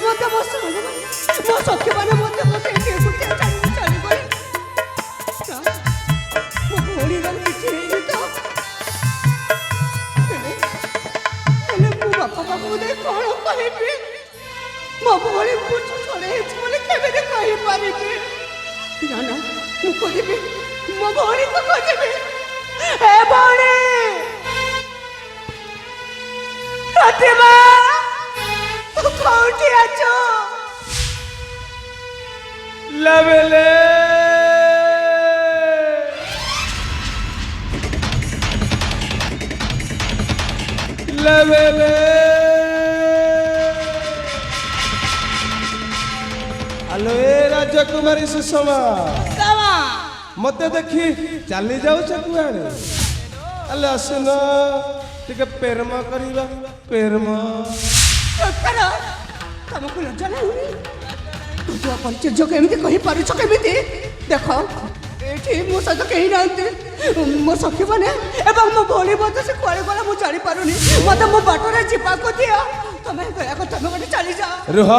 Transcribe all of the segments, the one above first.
मते मो साल मो सखी माने मते मते के गुटे चली गई मो भोली गल किछि हेनी तो हेले मो बापा बाबू दे कोन कहबी मो भोली कुछ छोड़े बोले केबे दे कहि पारिबी ना ना मु कहबी मो भोली को कहबी ए भोली प्रतिमा तू कौटी आछो लवेले लवेले हेलो ए राजकुमारी सुषमा सावा मते देखी चली जाऊछ कुआड़े अले आसुन टिके पेरमा करिबा पेरमा करो तुमको लज्जा नहीं तू परिचय जो केमिति कहि पारुछ केमिति देखो एठी मो सहित केही नांती मो सखी माने एवं मो भोली मते से कुआड़े गला मु जानि पारुनी मते मो बाटरे जिपा को दिया तमे गया को तमे गटे चली जा रुह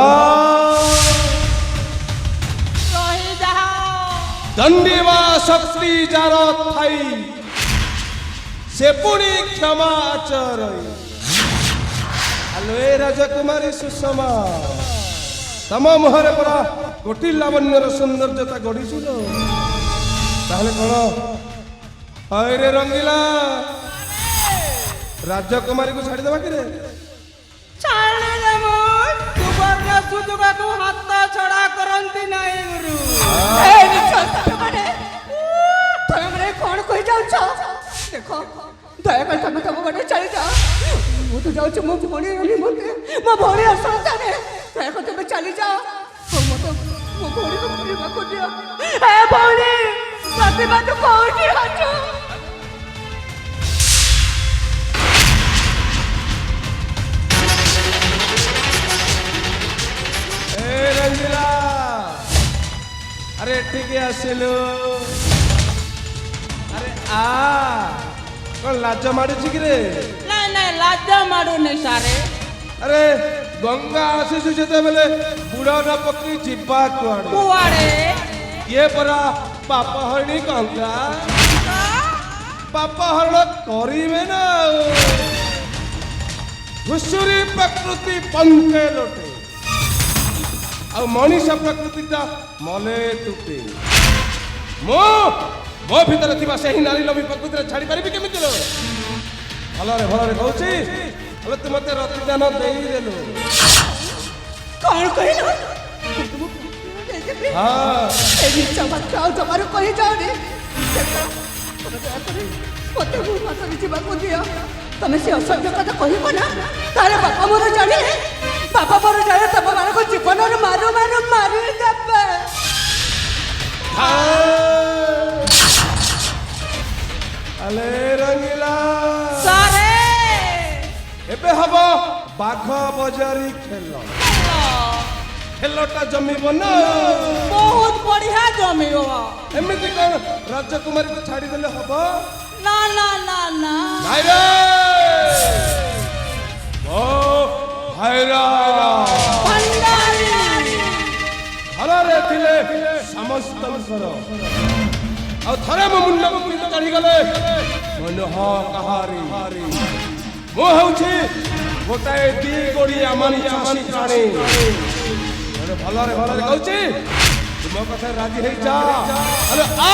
रही जा दंडीवा शक्ति जार थाई से पुणी क्षमा आचरई हेलो ए राजकुमारी सुषमा तम मुहरे परा कोटि लावण्यर सौंदर्यता गढ़ीचुल ताहले कौन अरे रंगीला राजकुमारी को छाड़ी देवा कि रे छाड़ी देमु सुवर्ण सुजुग को हाथ छड़ा करंती नहीं गुरु ए निचल तमे कौन कहि जाउछ देखो दया कर तमे तम बटे चली जा मु तो जाउछ मो भोली होली मते मो भोली असल जाने दया कर तमे चली जा मो भोली को पूरा को दियो ए भोली प्रतिमा तो कोठी हचो ए रंगीला अरे ठीक है आसिलु अरे आ कौन लाज माडुची कि रे नहीं नहीं लाज माडू नहीं सारे अरे गंगा आसीसु जेते बेले बुढ़ा न पकड़ी जिब्बा कुआड़े कुआड़े ये परा पाप हरणी गंगा पाप हरण करिवे ना घुसुरी प्रकृति पंखे लोटे आ मनीष प्रकृति ता मले तुटे मो मो भीतर थिबा सही नारी लभी प्रकृति रे छाड़ी पारिबी केमिति लो भलो रे कहूची हले तू मते रतिदान देई देलो कौन कहलो हां एही चमत्कार तुम्हारे कहि जाओ रे देखो मते मु माता जीवा को दिया तमे से असभ्य कथा कहिबो ना तारे बापा मोर जाने बापा मोर जाने तब मान को जीवन रे मारो दबे अले रंगीला सारे एबे हबो बाघ बजारी खेलटा जमीबो ना बहुत बढ़िया जमियो एमिति कोन राजकुमारी को छाड़ी देले हबो ना ना ना ना भाई रे ओ भाईरा भंडारी हलारे थिले समस्त करो आ थरे मो मुंडा को पुरी चढ़ी गले मन ह कहारी मो होउछि गोटाए दी गोड़ी आमानी चासी प्राणी अरे भलारे कहउछि तुम कथा राजी हे जा अरे आ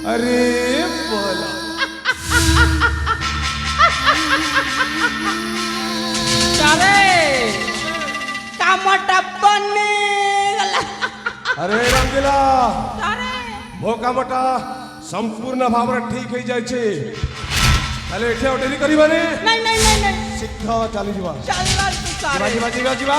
अरे बोला ଚାରେ କାମଟା ବନିଗଲା अरे रंगीला ଚାରେ ମୋ କାମଟା ସମ୍ପୂର୍ଣ୍ଣ ଭାବରେ ଠିକ ହେଇଯାଇଛି ତାହେଲେ ଏଠି ଆଉ ଡେରି କରିବାନି ନାଇଁ ନାଇଁ ନାଇଁ ନାଇଁ ଶୀଘ୍ର ଚାଲିଯିବା ଚାଲଲା ତୁ ଯିବା ଚାରେ ଯିବା ଯିବା ଯିବା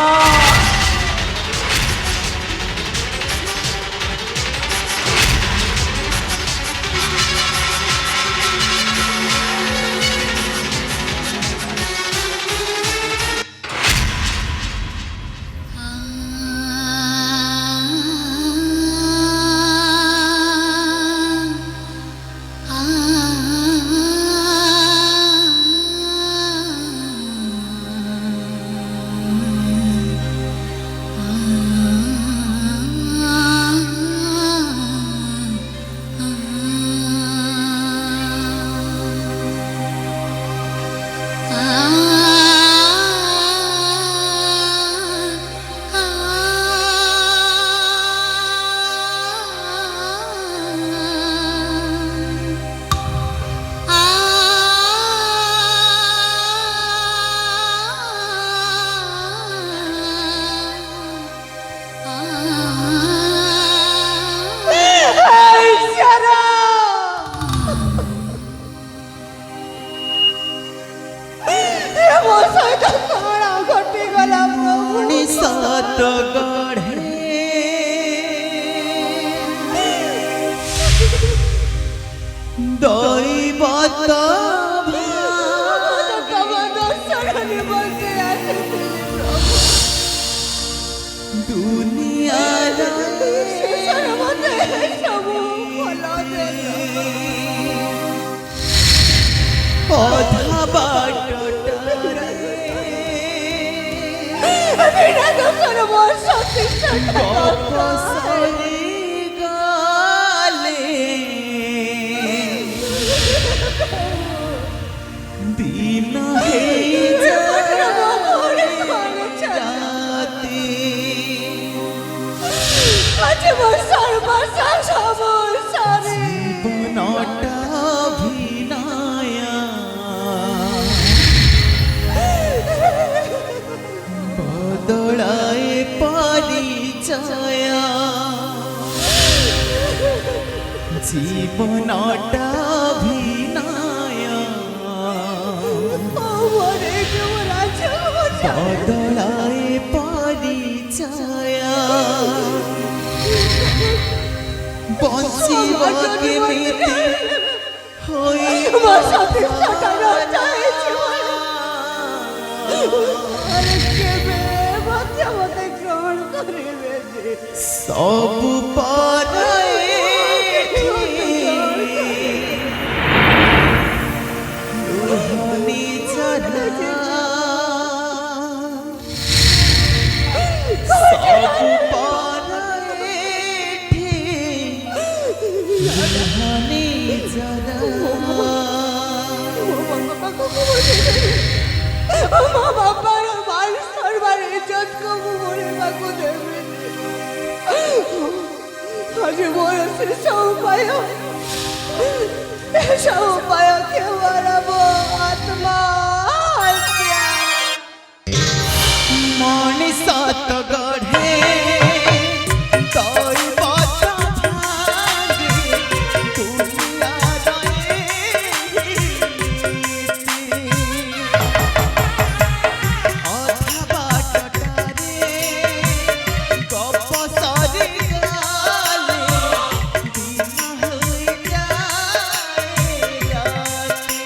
দৈবত দুনিয়ার অধা বাটটারে গপসরি গালে দিন হেই রাতে জীবনটা ভিনায়া বদলায় পরিচয় জীবনটা ভিনায়া বদলায় পরিচয় বঞ্চিব কেমিতে হই সবু পরায়ে লুহনি চরা সবু পরায়ে লুহনি চরা মଣିষ তো গঢ়ে দৈবত ভাঙে দুনিয়ারে অধা বাটটারে গপসরি গালে দিন হই যায় রাতে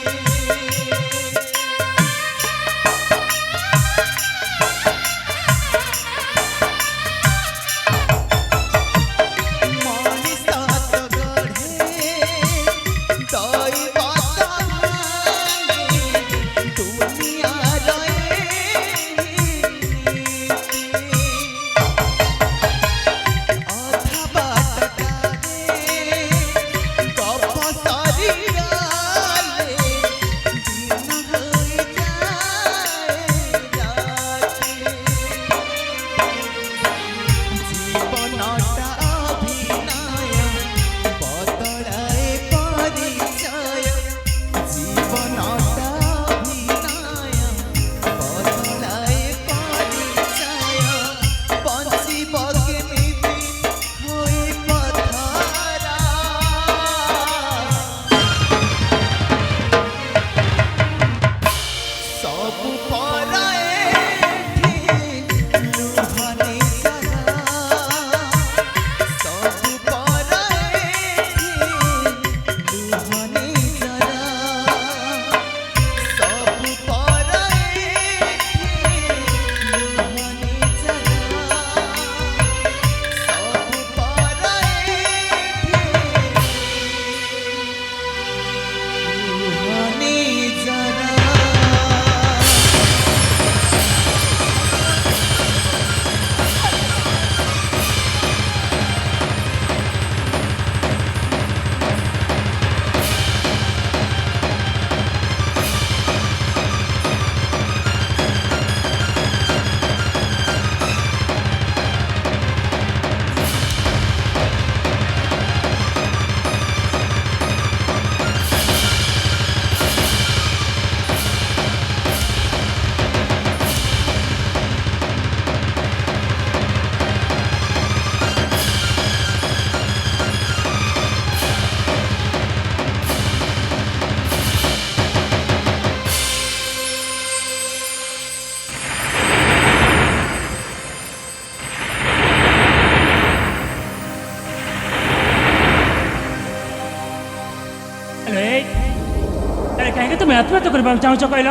তুমি আত্মহত্যা করবা চাହୁଛ କହିଲ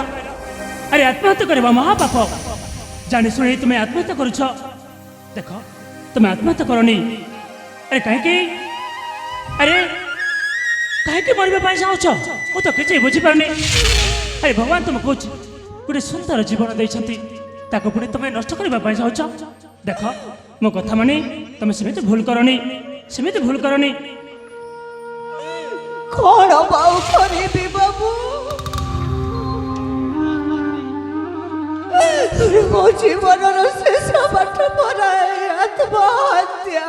আরে আত্মহত্যা କରିବା মহাপাপ জানি শুনি তুমি আত্মহত্যা করছ দেখ তুমি আত্মহত্যা করনি আরে কাହିଁକି আরে କାହିଁକି ମରିବା ପାଇଁ ଚାହୁଁଛ ମୁଁ ତ କିଛି ବୁଝିପାରୁନି ଆରେ ଭଗବାନ ତୁମକୁ ଗୋଟେ ସୁନ୍ଦର ଜୀବନ ଦେଇଛନ୍ତି ତାକୁ ପୁଣି ତମେ ନଷ୍ଟ କରିବା ପାଇଁ ଚାହୁଁଛ ଦେଖ ମୋ କଥା ମାନି ତମେ ସେମିତି ଭୁଲ କରନି ସେମିତି ଭୁଲ କରନି କଣ ବାଉ କରିବି ବାବୁ ମୋ ଜୀବନର ଶେଷ ପାଠ ପରାଏ ଆତ୍ମହତ୍ୟା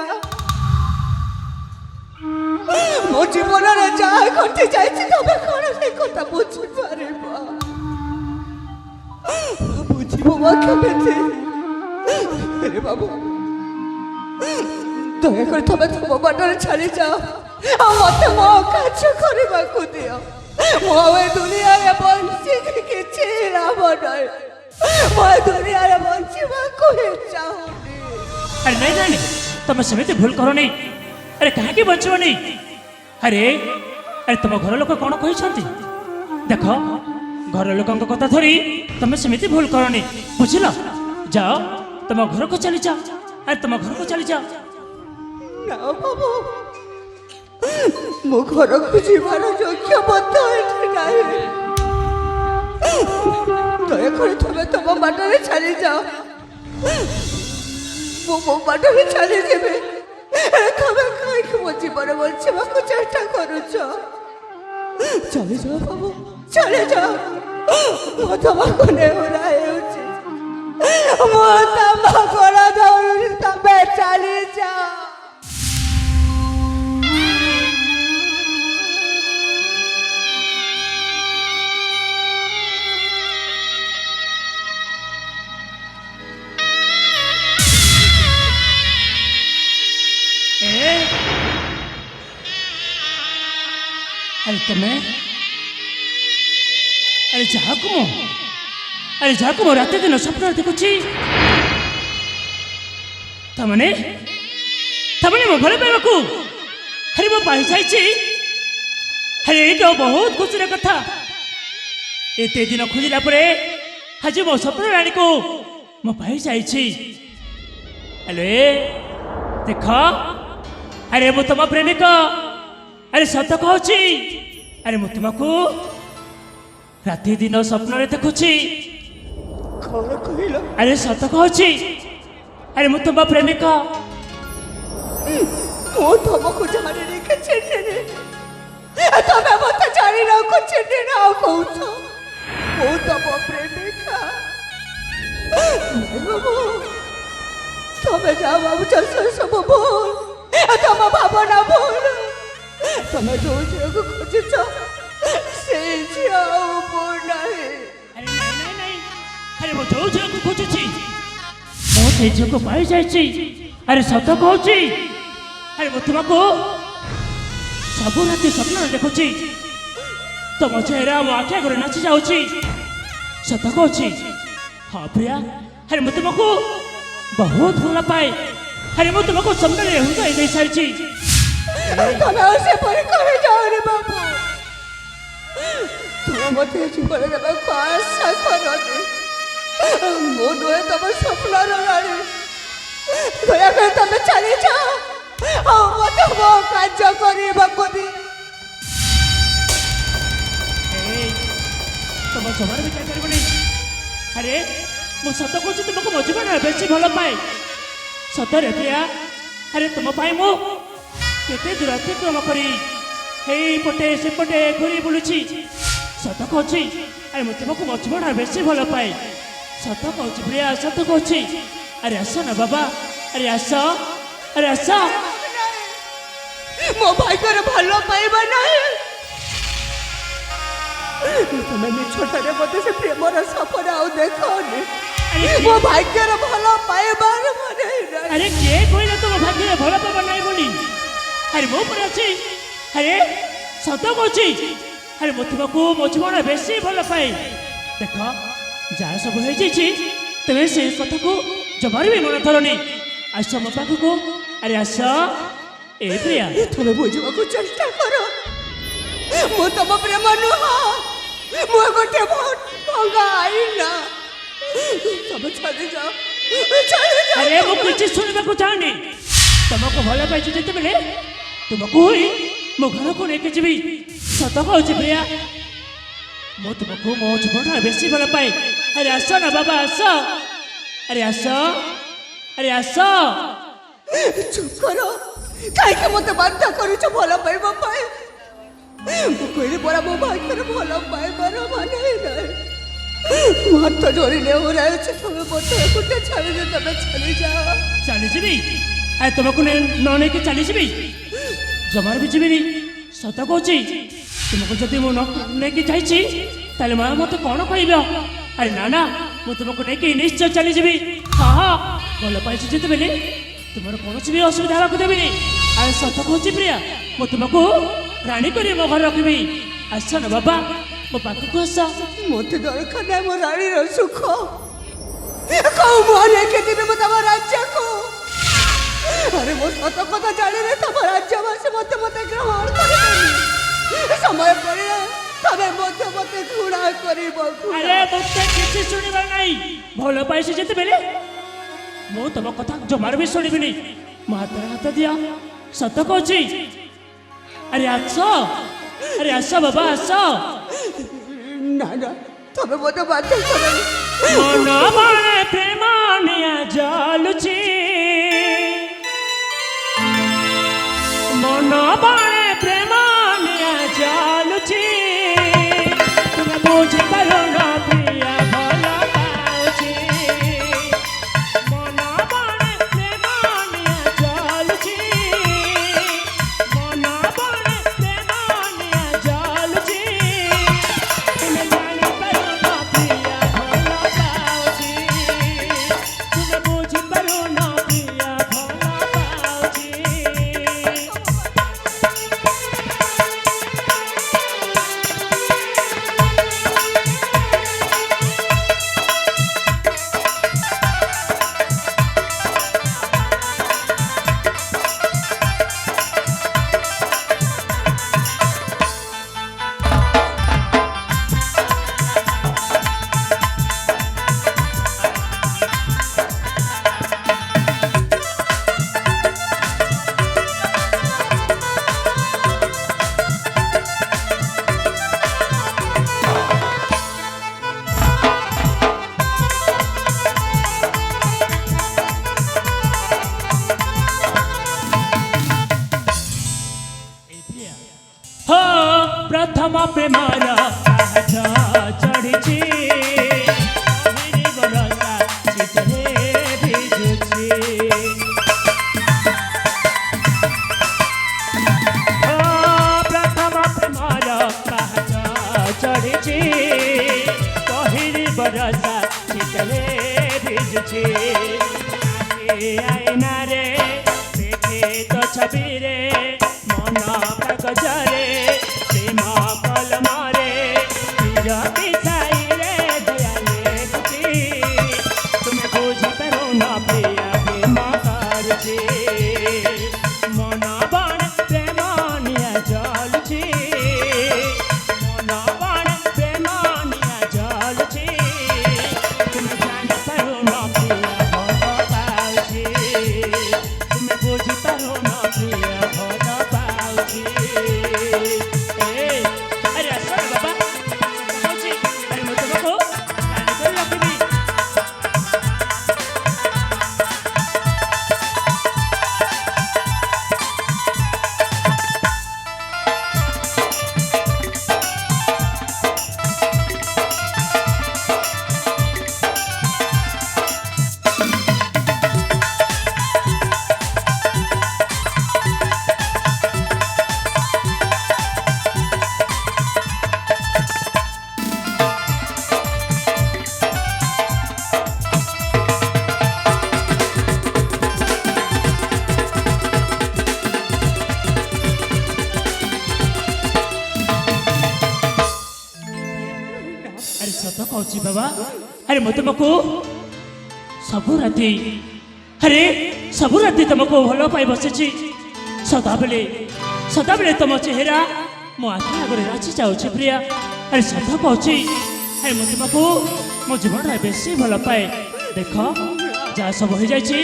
ମୋ ଜୀବନରେ ଯାହା ଘଟି ଯାଇଛି ତମେ କଣ ସେ କଥା ବୁଝିପାରିବ ବୁଝିବ ବା କେମିତି ରେ ବାବୁ ଦୟାକରି ତମେ ତମ ବାଟରେ ଛାଡ଼ିଯାଅ ଆଉ ମତେ ମୋ କାର୍ଯ୍ୟ କରିବାକୁ ଦିଅ ମୁଁ ଆଉ ଏ ଦୁନିଆରେ ବଞ୍ଚିକି କିଛି ଲାଭ ନାହିଁ ମୁଁ ଏ ଦୁନିଆରେ ବଞ୍ଚିବାକୁ ହିଁ ଚାହୁଁନି ଆରେ ନାଇଁ ନାଇଁ ତମେ ସେମିତି ଭୁଲ କରନି ଆରେ କାହିଁକି ବଞ୍ଚିବନି ଆରେ ଆରେ ତମ ଘର ଲୋକ କ'ଣ କହିଛନ୍ତି ଦେଖ ଘର ଲୋକଙ୍କ କଥା ଧରି ତମେ ସେମିତି ଭୁଲ କରନି ବୁଝିଲ ଯାଅ ତମ ଘରକୁ ଚାଲିଯାଅ ଆରେ ତମ ଘରକୁ ଚାଲିଯାଅ ନା ବାବୁ ମୋ ଘରକୁ ଯିବାର ଯୋଗ୍ୟ ମଧ୍ୟ ଏଠି ନାହିଁ ଦୟାକରି ତମେ ତମ ବାଟରେ ଚାଲିଯାଅ ମୁଁ ମୋ ବାଟରେ ଚାଲିଯିବି ତମେ କାହିଁକି ମୋ ଜୀବନ ବଞ୍ଚିବାକୁ ଚେଷ୍ଟା କରୁଛ ଚାଲିଯାଅ ବାବୁ ଚାଲିଯାଅ ମୁଁ ତମକୁ ନେହୁରା ହେଉଛି ମୁଁ ତମ ଗୋଡ଼ ଧରୁଛି ତମେ ଚାଲିଯାଅ ଆରେ ତମେ ଆରେ ଯାହାକୁ ମୁଁ ରାତି ଦିନ ସ୍ୱପ୍ନରେ ଦେଖୁଛି ତାମାନେ ମୁଁ ଭଲ ପାଇବାକୁ ଆରେ ମୁଁ ପାଇଯାଇଛି ଆରେ ଏଇ ତ ବହୁତ ଖୁସିର କଥା ଏତେ ଦିନ ଖୋଜିଲା ପରେ ଆଜି ମୋ ସ୍ୱପ୍ନ ରାଣୀକୁ ମୁଁ ପାଇଯାଇଛି ଆରେ ଦେଖ ଆରେ ମୁଁ ତମ ପ୍ରେମିକ ଆରେ ସତ କହୁଛି ଆରେ ମୁଁ ତୁମକୁ ରାତି ଦିନ ସ୍ୱପ୍ନରେ ଦେଖୁଛି କଣ କହିଲ ଆରେ ସତ କହୁଛି ଆରେ ମୁଁ ତୁମ ପ୍ରେମିକ ମୁଁ ତମକୁ ଜାଣିନି କି ଚିହ୍ନିନି ତମେ ମତେ ଜାଣିନାକୁ ଚିହ୍ନିନି ଆଉ କହୁଛ ମୁଁ ତମ ପ୍ରେମିକା ବାବୁ ତମେ ଯାହା ଭାବୁଛ ସେ ସବୁ ଭୁଲ ତମ ଭାବନା ଭୁଲ ତମେ ଯୋଉ ଝିଅକୁ ଖୋଜୁଛ ସେ ଝିଅ ଆଉ ମୁଁ ନାହିଁ ଆରେ ନାଇଁ ଆରେ ମୁଁ ଯୋଉ ଝିଅକୁ ଖୋଜୁଛି ମୁଁ ସେଇ ଝିଅକୁ ପାଇଯାଇଛି ଆରେ ସତ କହୁଛି ଆରେ ମୁଁ ତୁମକୁ ସବୁ ରାତି ସ୍ୱପ୍ନରେ ଦେଖୁଛି ତମ ଚେହେରା ମୋ ଆଖି ଆଗରେ ନାଚି ଯାଉଛି ସତ କହୁଛି ହଁ ପ୍ରିୟା ଆରେ ମୁଁ ତୁମକୁ ବହୁତ ଭଲ ପାଏ ଆରେ ମୁଁ ତୁମକୁ ସ୍ୱପ୍ନରେ ହୃଦୟ ଦେଇସାରିଛି ତମେ ଆଉ ସେପରି କହିଯାଅନି ବାବୁ ତୁମେ ମତେ ଜୀବନ ଦେବାକୁ ଆଶା କରନି ମୁଁ ନୁହେଁ ତମ ସ୍ୱପ୍ନର ରାଣୀ ଦୟାକରି ତମେ ଚାଲିଯାଅ ଆଉ ମତେ ମୋ କାର୍ଯ୍ୟ କରିବାକୁ ଦିଅ ତମ ଜମାରେ ବିଚାର କରିବନି ଆରେ ମୁଁ ସତ କହୁଛି ତୁମକୁ ମୋ ଜୀବନରେ ବେଶୀ ଭଲ ପାଏ ସତରେ ପ୍ରିୟା ଆରେ ତୁମ ପାଇଁ ମୁଁ କେତେ ଦୂର ଅତିକ୍ରମ କରି ଏଇପଟେ ସେପଟେ ଘୁରି ବୁଲୁଛି ସତ କହୁଛି ଆରେ ମୁଁ ତୁମକୁ ମୋ ଜୀବନରେ ବେଶୀ ଭଲ ପାଏ ସତ କହୁଛି ପ୍ରିୟା ସତ କହୁଛି ଆରେ ଆସ ନା ବାବା ଆରେ ଆସ ମୋ ଭାଗ୍ୟରେ ଭଲ ପାଇବା ନାହିଁ ତମେ ମିଛଟାରେ ମତେ ସେ ପ୍ରେମର ସପନ ଆଉ ଦେଖନି ମୋ ଭାଗ୍ୟରେ ଭଲ ପାଇବାର ମାନେ ନାହିଁ ଆରେ କିଏ କହିଲା ତୁମ ଭାଗ୍ୟରେ ଭଲ ପାଇବା ନାହିଁ ବୋଲି ଆରେ ମୋ ଉପରେ ଅଛି ଆରେ ସତ କହୁଛି ଆରେ ମୁଁ ତୁମକୁ ମୋ ଜୀବନରେ ବେଶୀ ଭଲ ପାଏ ଦେଖ ଯାହା ସବୁ ହେଇଯାଇଛି ତେବେ ସେ କଥାକୁ ଜମାରୁ ବି ମନେ ଧରନି ଆସ ମୋ ପାଖକୁ ଆରେ ଆସ ଏ ପ୍ରିୟା ତମେ ବୁଝିବାକୁ ଚେଷ୍ଟା କର ମୁଁ ତମ ପ୍ରେମ ନୁହଁ ମୁଁ ଗୋଟେ ଭଙ୍ଗା ଆଇନା ତମେ ଚାଲିଯାଅ ଚାଲିଯାଅ। ଆରେ ମୁଁ କିଛି ଶୁଣିବାକୁ ଚାହୁଁନି। ତମକୁ ଭଲ ପାଇଛି ଯେତେବେଳେ ତୁମକୁ ହିଁ ମୋ ଘରକୁ ନେଇକି ଯିବି। ସତ କହୁଛି ପ୍ରିୟା, ମୁଁ ତୁମକୁ ମୋ ଜୀବନରେ ବେଶୀ ଭଲ ପାଏ। ଆରେ ଆସ ନା ବାବା ଆସ, ଆରେ ଆସ, ଆରେ ଆସ। ଚୁପ୍ କର, କାହିଁକି ମତେ ବାଧ୍ୟ କରୁଛ ଭଲ ପାଇବା ପାଇଁ? ମୁଁ କହିଲି ପରା ମୋ ଭାଗ୍ୟରେ ଭଲ ପାଇବାର ମାନେ ନାହିଁ। ମୁଁ ହାତ ଯୋଡ଼ିଲେ ଓରାଉଛି ତମେ ମତେ ଏକୁଟିଆ ଛାଡ଼ିଲେ ତମେ ଚାଲିଯାଅ। ଚାଲିଯିବି? ଆରେ ତୁମକୁ ନ ନେଇକି ଚାଲିଯିବି? ଜମାରୁ ବି ଯିବିନି। ସତ କହୁଛି, ତୁମକୁ ଯଦି ମୁଁ ନ ନେଇକି ଯାଇଛି ତାହେଲେ ମା ମତେ କ'ଣ କହିବ? ଆରେ ନା ନା, ମୁଁ ତୁମକୁ ନେଇକି ନିଶ୍ଚୟ ଚାଲିଯିବି। ହଁ ହଁ, ଭଲ ପାଇଛି ଯେତେବେଳେ ତୁମର କୌଣସି ବି ଅସୁବିଧା ହେବାକୁ ଦେବିନି। ଆରେ ସତ କହୁଛି ପ୍ରିୟା, ମୁଁ ତୁମକୁ ରାଣୀ କରି ମୋ ଘରେ ରଖିବି। ଆସ ନା ବାବା, ମୋ ପାଖକୁ ଆସ। ମତେ ଦରକାର ନାହିଁ ମୋ ରାଣୀର ସୁଖ। କୋଉ ମୁହଁ ନେଇକି ଯିବି ମୁଁ ତମ ରାଜ୍ୟକୁ? ଆରେ ମୋ ସତ କଥା ଜାଣିଲେ ତମ ରାଜ୍ୟବାସୀ ମତେ ଗ୍ରହଣ କରିବେନି। ସମୟ ପଡ଼ିଲେ ତମେ ମଧ୍ୟ ମତେ ଘୃଣା କରିବ। ଆରେ ମତେ କିଛି ଶୁଣିବାର ନାହିଁ। ଭଲ ପାଇଛି ଯେତେବେଳେ ମୁଁ ତମ କଥା ଜମାରୁ ବି ଶୁଣିବିନି। ମୋ ହାତରେ ହାତ ଦିଅ, ସତ କହୁଛି। ଆରେ ଆସ, ଆରେ ଆସ ବାବା ଆସ। ନା ନା, ତମେ ମତେ ବାଧ୍ୟ କରନି। ମନ ମନେ ପ୍ରେମ ନିଆଁ ଜଳୁଛି, ମନ ମନେ ପ୍ରେମ ନିଆଁ ଜଳୁଛି। ତୁମେ ବୁଝିପାରୁନ ପ୍ରିୟା ଭଲ ପାଉଛି। ମନ ମନେ ପ୍ରେମ ନିଆଁ ଜଳୁଛି, ମନ ମନେ ପ୍ରେମ ନିଆଁ ଜଳୁଛି। ତୁମେ ଜାଣିପାରୁନ ପ୍ରିୟା ଭଲ ପାଉଛି। ତୁମେ ବୁଝିପାରୁନ ପ୍ରିୟା ଭଲ ପାଉଛି। हो प्रथम प्रेमर पाहाच चढ़ी बरसा शीतले भिजुची। हो प्रथम प्रेमर पाहाच चढ़ी पहिली बरसा शीतले भिजुची। आईना रे देखे तो छवि रे मन कागजरे प्रेम कलमरे विरती छाईरे दया लेखुची। तुमे बुझिपारुन प्रिया प्रेम करुची। मन बण प्रेम निया जलुची, मन बण प्रेम निया जलुची। तुमे जानिपारुन प्रिया भल पाଉଛି। तुमे बुझिपारुन प्रिया भल पाଉଛି। अरे आस बाबा, अरे मैं तुमको रानी कर रखी। अरे सत कहूँ बाबा, अरे मैं तुमको सबु राति, अरे सबु राति तुमको भल पाई बसी। सदाबले तुम चेहरा मो आखि आगे नाची जाऊँ प्रिया। ଆରେ ସତ କହୁଛି ଆରେ ମୁଁ ତୁମକୁ ମୋ ଜୀବନରେ ବେଶୀ ଭଲ ପାଏ ଦେଖ ଯାହା ସବୁ ହେଇଯାଇଛି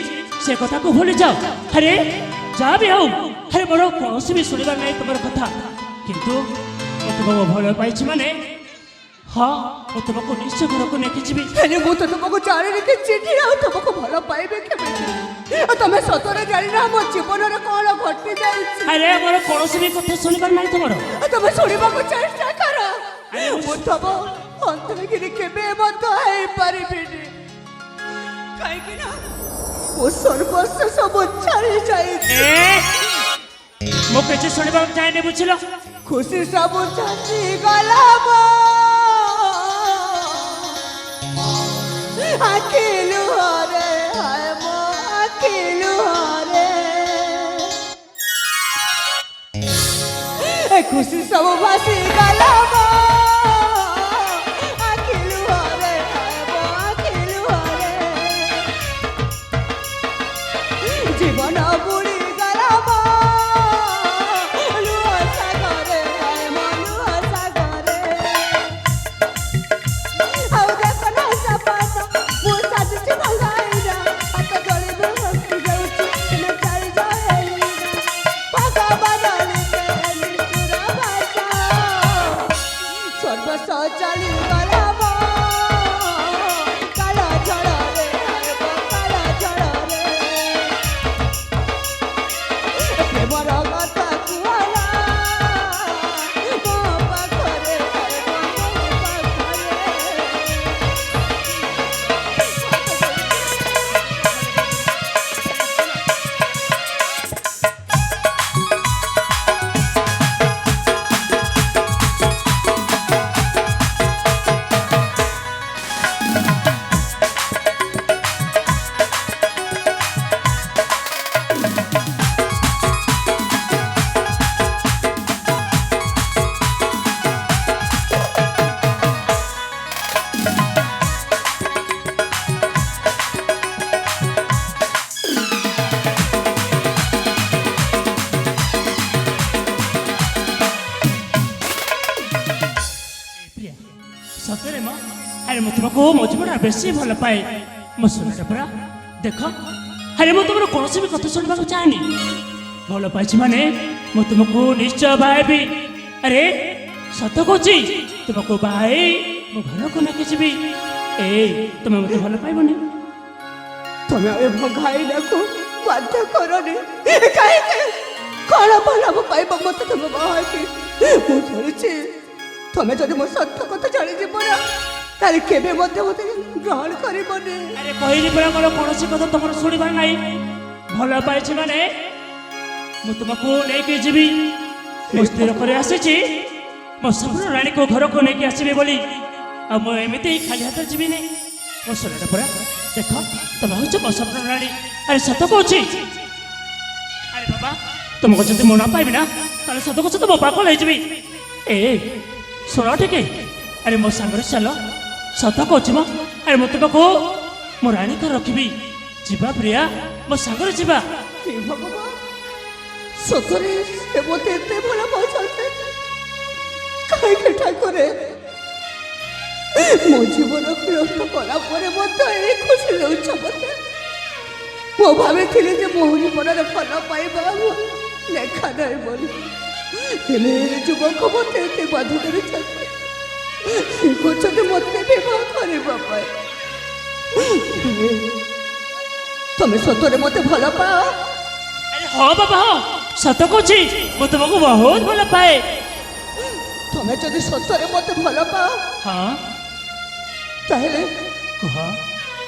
ସେ କଥାକୁ ଭୁଲି ଯାଅ ଆରେ ଯାହା ବି ହଉ ଆରେ ମୋର କୌଣସି ବି ଶୁଣିବାର ନାହିଁ ତମର କଥା କିନ୍ତୁ ମୁଁ ତୁମକୁ ଭଲ ପାଇଛି ମାନେ ହଁ ମୁଁ ତୁମକୁ ନିଶ୍ଚୟ ଘରକୁ ନେଇକି ଯିବି ହେଲେ ମୁଁ ତ ତୁମକୁ ଜାଣିନି କି ଚିଠି ଆଉ ତୁମକୁ ଭଲ ପାଇବେ କେମିତି ଆଉ ତମେ ସତରେ ଜାଣିନା ମୋ ଜୀବନରେ କଣ ଘଟି ଯାଇଛି ଆରେ ମୋର କୌଣସି ବି କଥା ଶୁଣିବାର ନାହିଁ ତମର ଆଉ ତମେ ଶୁଣିବାକୁ ଚେଷ୍ଟା କର ମୁଁ ତମ ଅନ୍ତରଗିରି କେବେ ମଧ୍ୟ ହେଇପାରିବିନି କାହିଁକି ନା ମୋ ସର୍ବସ୍ୱ ସବୁ ଛାଡ଼ି ଯାଇଛି ମୁଁ କିଛି ଶୁଣିବାକୁ ଚାହେଁନି ବୁଝିଲ ଖୁସି ସବୁ ଚାଲିଗଲା ଆଖି ଲୁହରେ ହାୟ ମୋ ଆଖି ଲୁହରେ ଖୁସି ସବୁ ଭାସିଗଲା ଆଖି ଲୁହରେ ହାୟ ମୋ ଆଖି ଲୁହରେ ଜୀବନ ବୁଡ଼ିଗଲା ଲୁହ ସାଗରେ ହାୟ ମୋ ଲୁହ ସାଗରେ ଆଉ ଦେଖ ନା ସପନ ମୁଁ ସାଜିଛି ଭଙ୍ଗାଇନା ହାତ ଜଳିବୁ ହସି ଯାଉଛି ତୁମେ ଚାଲି ଯାଏନି ପାଗ ବଦଳିଲେ ନିଷ୍ଠୁର ଭାଷା ସର୍ବସ୍ୱ ଚାଲିଗଲା କାଳ ଝଡ଼ରେ କାଳ ଝଡ଼ରେ ପ୍ରେମର କଥା କୁହନା ମୋ ପାଖରେ ମୋ ପ୍ରିୟା ସତରେ ମା ଆରେ ମୁଁ ତୁମକୁ ମୋ ଜୀବନରେ ବେଶୀ ଭଲ ପାଏ ମୋ ଶୁଣିଲେ ପରା ଦେଖ ଆରେ ମୁଁ ତୁମର କୌଣସି ବି କଥା ଶୁଣିବାକୁ ଚାହେଁନି ଭଲ ପାଇଛି ମାନେ ମୁଁ ତୁମକୁ ନିଶ୍ଚୟ ବାହାହେବି ଆରେ ସତ କହୁଛି ତୁମକୁ ବାହାଇ ମୁଁ ଘରକୁ ନେଇକି ଯିବି ତୁମେ ମୋତେ ଭଲ ପାଇବନି ତମେ ଏ ଭଗାଇବାକୁ ବାଧ୍ୟ କରନି କାହିଁକି କଣ ଭଲ ପାଇବ ମତେ ତମେ ବାହାକି ମୁଁ ଜାଣିଛି ତମେ ଯଦି ମୋ ସତ୍ୟ କଥା ଜାଣିଯିବ ନା ତାହେଲେ କେବେ ମଧ୍ୟ ମତେ ଗ୍ରହଣ କରିବନି ଆରେ କହିଲି ପରା ମୋର କୌଣସି କଥା ତମର ଶୁଣିବାର ନାହିଁ ଭଲ ପାଇଛି ମାନେ ମୁଁ ତୁମକୁ ନେଇକି ଯିବି ମୁଁ ସ୍ଥିର କରି ଆସିଛି ମୋ ସ୍ୱପ୍ନ ରାଣୀକୁ ଘରକୁ ନେଇକି ଆସିବି ବୋଲି ଆଉ ମୁଁ ଏମିତି ଖାଲି ହାତରେ ଯିବିନି ମୋ ଶୁଣିଲେ ପରା ଦେଖ ତମେ ହଉଛ ମୋ ସ୍ୱପ୍ନ ରାଣୀ ଆରେ ସତ କହୁଛି ଆରେ ବାବା ତୁମକୁ ଯଦି ମୁଁ ନ ପାଇବି ନା ତାହେଲେ ସତ କହୁଛ ତ ମୋ ପାଗଳ ହେଇଯିବି ଶୁଣ ଟିକେ ଆରେ ମୋ ସାଙ୍ଗରେ ଚାଲ ସତ କହୁଛି ମ ଆରେ ମୁଁ ତୁମକୁ ମୋ ରାଣୀକୁ ରଖିବି ଯିବା ପ୍ରିୟା ମୋ ସାଙ୍ଗରେ ଯିବା ହେ ଭଗବାନ ସତରେ ସେ ମତେ ଏତେ ଭଲ ପାଉଛନ୍ତି କାହିଁକି ଠାକୁରେ ମୋ ଜୀବନ ବିରକ୍ତ କଲା ପରେ ମଧ୍ୟ ଏ ଖୁସି ଦେଉଛ ମତେ ମୁଁ ଭାବିଥିଲି ଯେ ମୋ ଜୀବନରେ ଭଲ ପାଇବା ଲେଖା ନାହିଁ ବୋଲି ହେଲେ ଯୁବକ ମତେ ଏତେ ବାଧ୍ୟ କରିଛନ୍ତି ସେ କହୁଛନ୍ତି ମତେ ବିବାହ କରିବା ପାଇଁ ତମେ ସତରେ ମତେ ଭଲ ପାଅ ଆରେ ହଁ ବାବା ହଁ ସତ କହୁଛି ମୁଁ ତୁମକୁ ବହୁତ ଭଲ ପାଏ ତମେ ଯଦି ସତରେ ମତେ ଭଲ ପାଅ ହଁ ତାହେଲେ କୁହ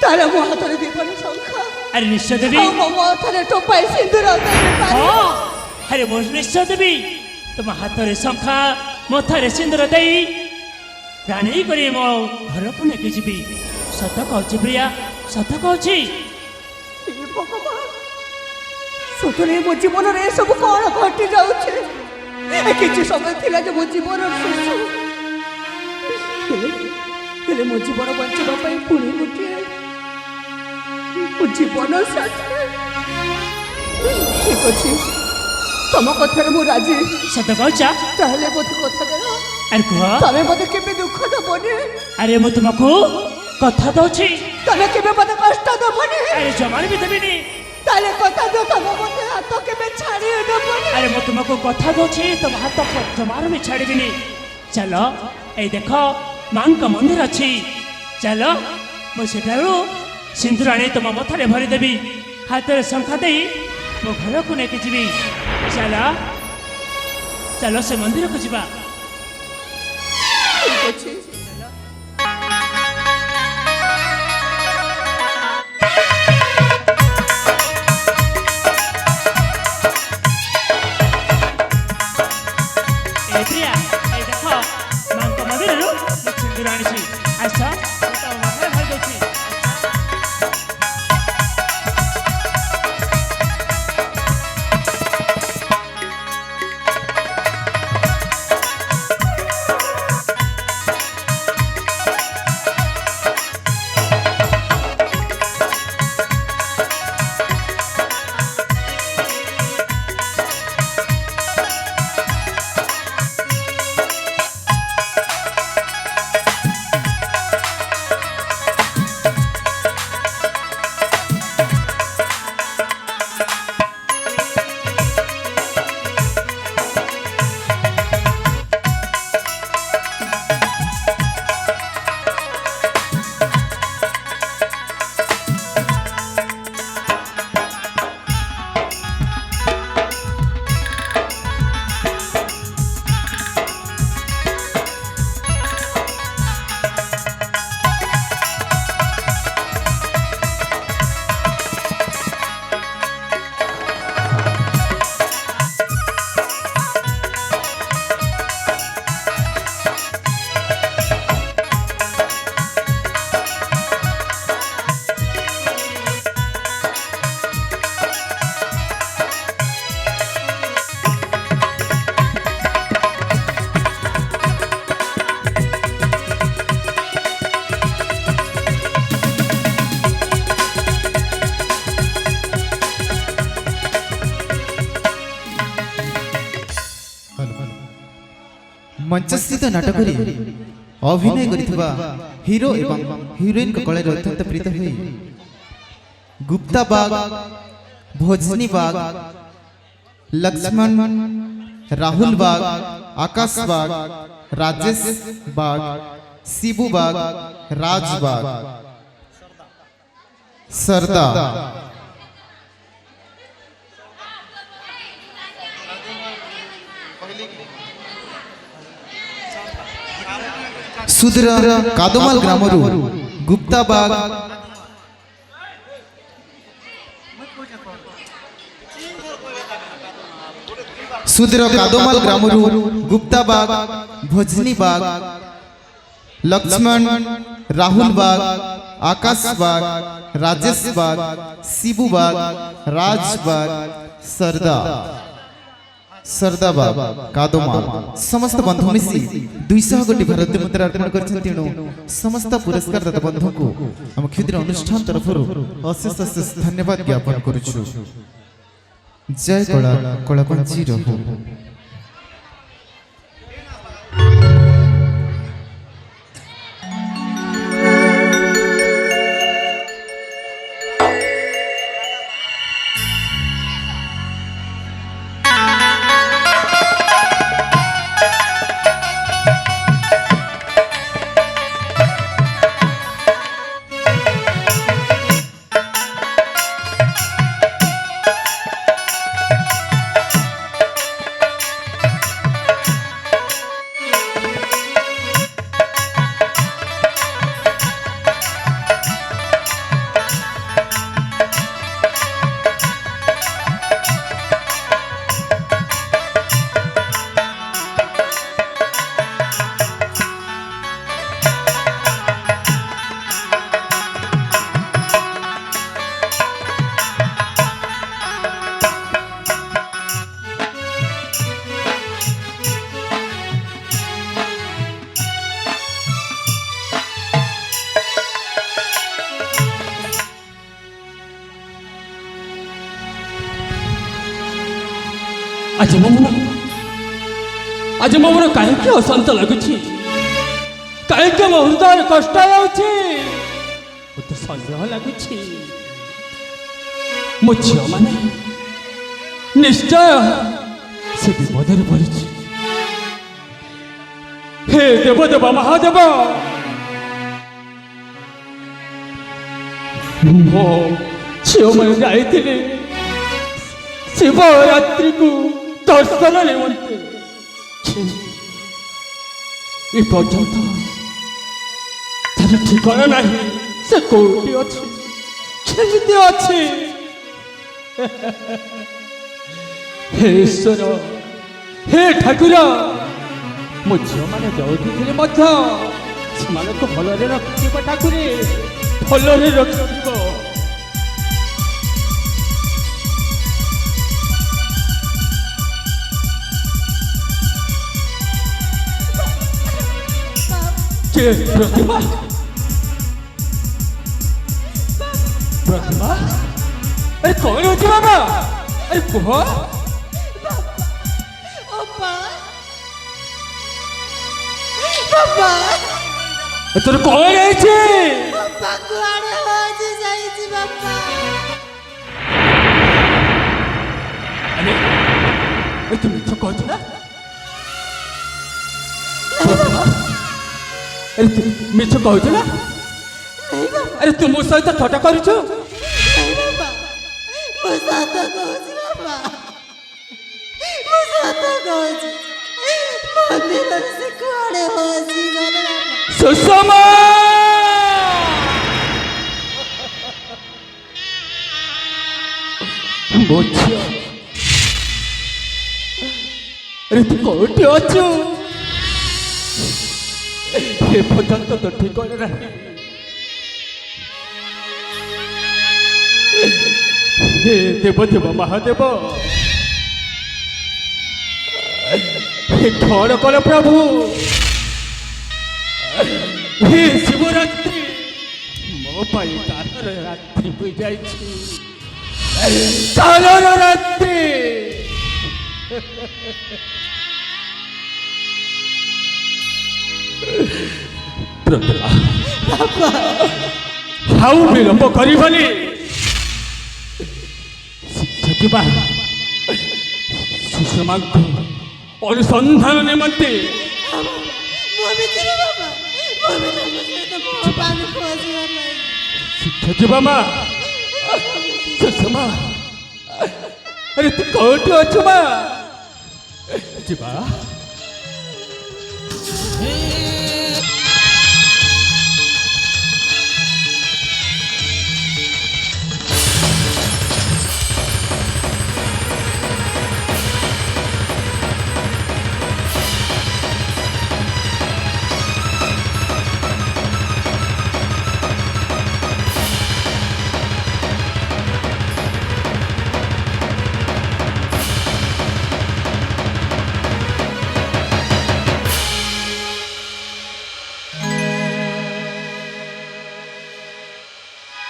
ତାହେଲେ ମୋ ହାତରେ ଜୀବନ ଶଙ୍ଖା ଆରେ ନିଶ୍ଚୟ ଦେବି ଆଉ ମୋ ହାତରେ ଟୋପାଇ ସିନ୍ଦୁର ହଁ ଆରେ ମୁଁ ନିଶ୍ଚୟ ଦେବି ତୁମ ହାତରେ ଶଙ୍ଖା ମଥାରେ ସିନ୍ଦୁର ଦେଇ ରାଣୀ କରି ମୋ ଘରକୁ ନେଇକି ଯିବି ସତ କହୁଛି ପ୍ରିୟା ସତ କହୁଛି ଭଗବାନ ସତରେ ମୋ ଜୀବନରେ ଏସବୁ କଣ ଘଟି ଯାଉଛି କିଛି ସମୟ ଥିଲା ଯେ ମୋ ଜୀବନର ଶେଷ ହେଲେ ମୋ ଜୀବନ ବଞ୍ଚିବା ପାଇଁ ପୁଣି ଗୋଟିଏ ମୋ ଜୀବନ ସାଥୀ ଠିକ ଅଛି ତମ କଥାରେ ମୁଁ ରାଜି ସତ କହୁଛ ତାହେଲେ ମୋତେ କଥା ଦେଲ ଆରେ କୁହ ତମେ ମତେ କେବେ ଦୁଃଖ ଦବନି? ଆରେ ମୁଁ ତୁମକୁ କଥା ଦଉଛି ତମେ କେବେ ମତେ କଷ୍ଟ ଦବନି? ଆରେ ଜମାରୁ ବି ଦେବିନି ତାହେଲେ କଥା ଦିଅ ତମେ ମତେ ହାତ କେବେ ଛାଡି ଦବନି? ଆରେ ମୁଁ ତୁମକୁ କଥା ଦଉଛି ତମ ହାତ ଜମାରୁ ବି ଛାଡ଼ିବିନି ଚାଲ ଏଇ ଦେଖ ମାଙ୍କ ମନ୍ଦିର ଅଛି ଚାଲ ମୁଁ ସେଠାରୁ ସିନ୍ଦୁର ଆଣି ତମ ମଥାରେ ଭରିଦେବି ହାତରେ ଶଙ୍ଖା ଦେଇ ମୋ ଘରକୁ ନେଇକି ଯିବି ଚାଲ ଚାଲ ସେ ମନ୍ଦିରକୁ ଯିବା ଠିକ ଅଛି। ଏ ପ୍ରିୟା ଏଇ ଦେଖ ମାଙ୍କ ମନ୍ଦିରରୁ ମୁଁ ସିନ୍ଦୁର ଆଣିଛି ଆସ ମୁଁ ତମ ମଥାରେ ଭରି ଦଉଛି मंचस्थित नाटक अभिनय करिथिबा हीरो एवं हिरोइन कला अत्यंत प्रीत हुई गुप्ता बाग भोजनी बाग लक्ष्मण राहुल बाग आकाश बाग राजेश बाग शिबू बाग राज बाग सरदा सुदूर कादोमाल ग्रामरू गुप्ता बाग सुदूर कादोमाल ग्रामरू गुप्ता बाग भोजनी बाग लक्ष्मण राहुल बाग आकाश बाग राजेश बाग शिबू बाग राज बाग सरदा सरदाबाग कादोमाल समस्त बंधु मिसी 200 कोटी भारतीय मुद्रा अर्पण करछन तेणु समस्त पुरस्कार दाता बंधु को हम क्षुद्र अनुष्ठान तरफ अशेष अशेष धन्यवाद ज्ञापन करूछु। जय कला कलाकंची रहू। ଆଜି ମୋ ମନ କାହିଁକି ଅଶାନ୍ତ ଲାଗୁଛି, କାହିଁକି ମୋ ହୃଦୟ କଷ୍ଟ ହେଉଛି, ମୋତେ ସନ୍ଦେହ ଲାଗୁଛି। ମୋ ଝିଅମାନେ ନିଶ୍ଚୟ ସେ ବିପଦରେ ପଡ଼ିଛି। ହେ ଦେବଦେବ ମହାଦେବ, ମୋ ଝିଅମାନେ ଯାଇଥିଲେ ଶିବରାତ୍ରିକୁ ଦର୍ଶନ ନିମନ୍ତେ, ଏପର୍ଯ୍ୟନ୍ତ ତାର ଠିକଣା ନାହିଁ। ସେ କୋଉଠି ଅଛି, କେମିତି ଅଛି? ହେ ଈଶ୍ୱର, ହେ ଠାକୁର, ମୋ ଝିଅମାନେ ଯୋଉଠି ଥିଲେ ମଧ୍ୟ ସେମାନଙ୍କୁ ଭଲରେ ରଖିଥିବ ଠାକୁରେ, ଭଲରେ ରଖିଥିବ। प्रतिभा, प्रतिभा, अरे कौन होती बाबा? अरे कुह তোর কই রয়েছে? তুমি মিছ কହୁଛ না? আরে তুই মিছ কହୁଛ না? আরে তুই ମୋ ସହିତ ଥଟ୍ଟା କରୁଛୁ? ସୁଷମା, ମୋ ଝିଅ, ଆରେ ତୁ କୋଉଠି ଅଛୁ? ଏ ପର୍ଯ୍ୟନ୍ତ ତ ଠିକଣା ନାହିଁ। हे देवदेव महादेव, हे कौन कल प्रभु, हे शिवरात्रि मो पाई कालर रात्रि हो जाई, कालर रात्रि। हाउ विलंब करिबनी, सुषमा को अनुसंधान निमंते शिक्षा जीवा माँ। सुषमा, अरे तू कौटी अच्छु माँ? जीवा